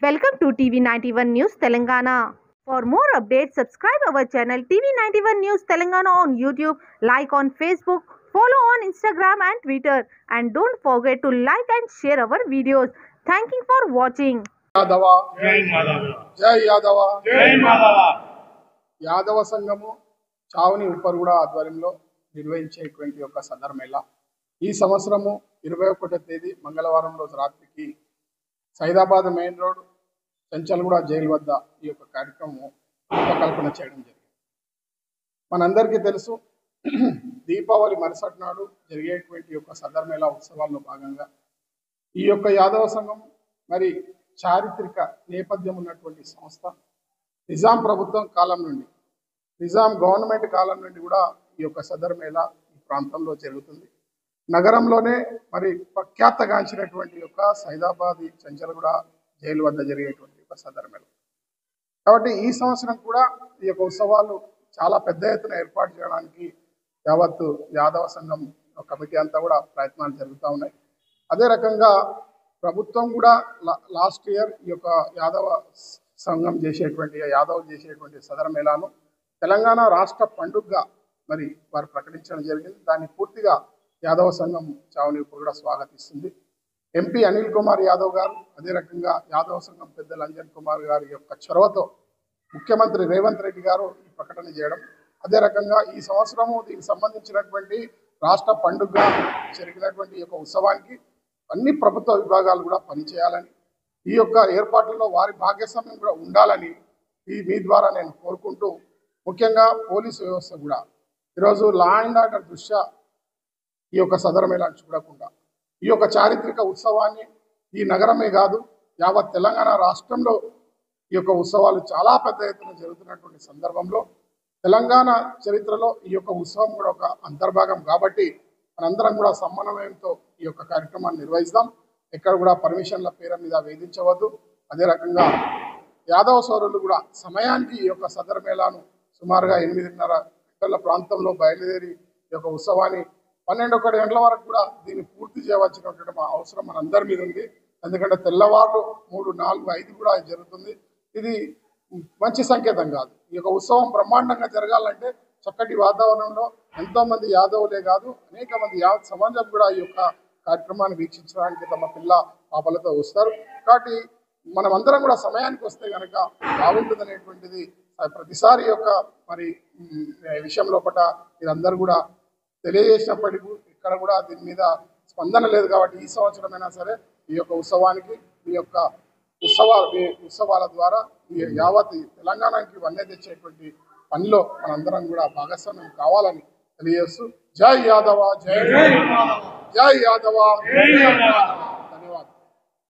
Welcome to TV91 News Telangana. For more updates, subscribe our channel TV91 News Telangana on YouTube, like on Facebook, follow on Instagram and Twitter, and don't forget to like and share our videos. Thank you for watching. Yadava జై మాధవ జై యాదవ జై మాధవ యాదవ సంఘము చావని ఉప్పర్గూడ ఆధ్వర్యంలో నిర్వహించేటువంటి ఒక సందర్భమేళ ఈ సంవత్సరము 21వ తేదీ మంగళవారం రోజు రాత్రికి Saidabad main road Chanchalguda jail వద్ద ఈ యొక్క కార్యక్రమం రూపకల్పన చేయడం జరిగింది. మనందరికీ తెలుసు, దీపావళి మరుసటి నాడు జరిగేటువంటి యొక్క సందర్భమేళ ఉత్సవాల్లో భాగంగా ఈ యొక్క యాదవ సంఘం మరి చారిత్రక నేపథ్యం ఉన్నటువంటి సంస్థ. నిజాం ప్రభుత్వం కాలం నుండి, నిజాం గవర్నమెంట్ కాలం నుండి కూడా ఈ యొక్క సదర్మేళ ఈ ప్రాంతంలో జరుగుతుంది. నగరంలోనే మరి ప్రఖ్యాతగాంచినటువంటి యొక్క సైదాబాద్ చెంచల్గూడ జైలు వద్ద జరిగేటువంటి ఒక సదర్మేళ. కాబట్టి ఈ సంవత్సరం కూడా ఈ యొక్క ఉత్సవాలు చాలా పెద్ద ఎత్తున ఏర్పాటు చేయడానికి యావత్తు యాదవ సంఘం కమిటీ అంతా కూడా ప్రయత్నాలు జరుగుతూ ఉన్నాయి. అదే రకంగా ప్రభుత్వం కూడా లాస్ట్ ఇయర్ ఈ యొక్క యాదవ సంఘం యాదవ్ చేసేటువంటి సదర్మేళాను తెలంగాణ రాష్ట్ర పండుగగా మరి వారు ప్రకటించడం జరిగింది. దాన్ని పూర్తిగా యాదవ సంఘం చావని కూడా స్వాగతిస్తుంది. ఎంపీ అనిల్ కుమార్ యాదవ్ గారు, అదే రకంగా యాదవ సంఘం పెద్దలు అంజన్ కుమార్ గారి యొక్క చొరవతో ముఖ్యమంత్రి రేవంత్ రెడ్డి గారు ఈ ప్రకటన చేయడం, అదే రకంగా ఈ సంవత్సరము దీనికి సంబంధించినటువంటి రాష్ట్ర పండుగగా జరిగినటువంటి ఈ యొక్క ఉత్సవానికి అన్ని ప్రభుత్వ విభాగాలు కూడా పనిచేయాలని, ఈ యొక్క ఏర్పాట్లలో వారి భాగస్వామ్యం కూడా ఉండాలని మీ ద్వారా నేను కోరుకుంటూ, ముఖ్యంగా పోలీసు వ్యవస్థ కూడా ఈరోజు లా అండ్ ఆర్డర్ దృష్ట్యా ఈ యొక్క సదరమేళాన్ని చూడకుండా ఈ యొక్క చారిత్రక ఉత్సవాన్ని ఈ నగరమే కాదు యావత్ తెలంగాణ రాష్ట్రంలో ఈ యొక్క ఉత్సవాలు చాలా పెద్ద ఎత్తున జరుగుతున్నటువంటి సందర్భంలో తెలంగాణ చరిత్రలో ఈ యొక్క ఉత్సవం కూడా ఒక అంతర్భాగం కాబట్టి మనందరం కూడా సమన్వయంతో ఈ యొక్క కార్యక్రమాన్ని నిర్వహిస్తాం. ఎక్కడ కూడా పర్మిషన్ల పేరు మీద వేధించవద్దు. అదే రకంగా యాదవ సోదరులు కూడా సమయానికి ఈ యొక్క సదర్మేళాను సుమారుగా 8:30 గంటల ప్రాంతంలో బయలుదేరి ఈ యొక్క ఉత్సవాన్ని 12-1 గంటల వరకు కూడా దీన్ని పూర్తి చేయవలసినటువంటి అవసరం మనందరి మీద ఉంది. ఎందుకంటే తెల్లవారు 3, 4, 5 కూడా జరుగుతుంది. ఇది మంచి సంకేతం కాదు. ఈ యొక్క ఉత్సవం బ్రహ్మాండంగా జరగాలంటే చక్కటి వాతావరణంలో ఎంతోమంది యాదవులే కాదు అనేక మంది యావత్ సమాజం కూడా ఈ యొక్క కార్యక్రమాన్ని వీక్షించడానికి తమ పిల్ల పాపలతో వస్తారు. కాబట్టి మనం అందరం కూడా సమయానికి వస్తే కనుక బాగుంటుంది అనేటువంటిది ప్రతిసారి యొక్క మరి విషయం లోపల మీరందరూ కూడా తెలియజేసినప్పటికీ ఇక్కడ కూడా దీని మీద స్పందన లేదు. కాబట్టి ఈ సంవత్సరమైనా సరే ఈ యొక్క ఉత్సవానికి ఈ యొక్క ఉత్సవాల ద్వారా ఈ యావత్ తెలంగాణకి వన్నె తెచ్చేటువంటి పనిలో మనందరం కూడా భాగస్వామ్యం కావాలని తెలియజేస్తూ జై యాదవ జై యాదవ.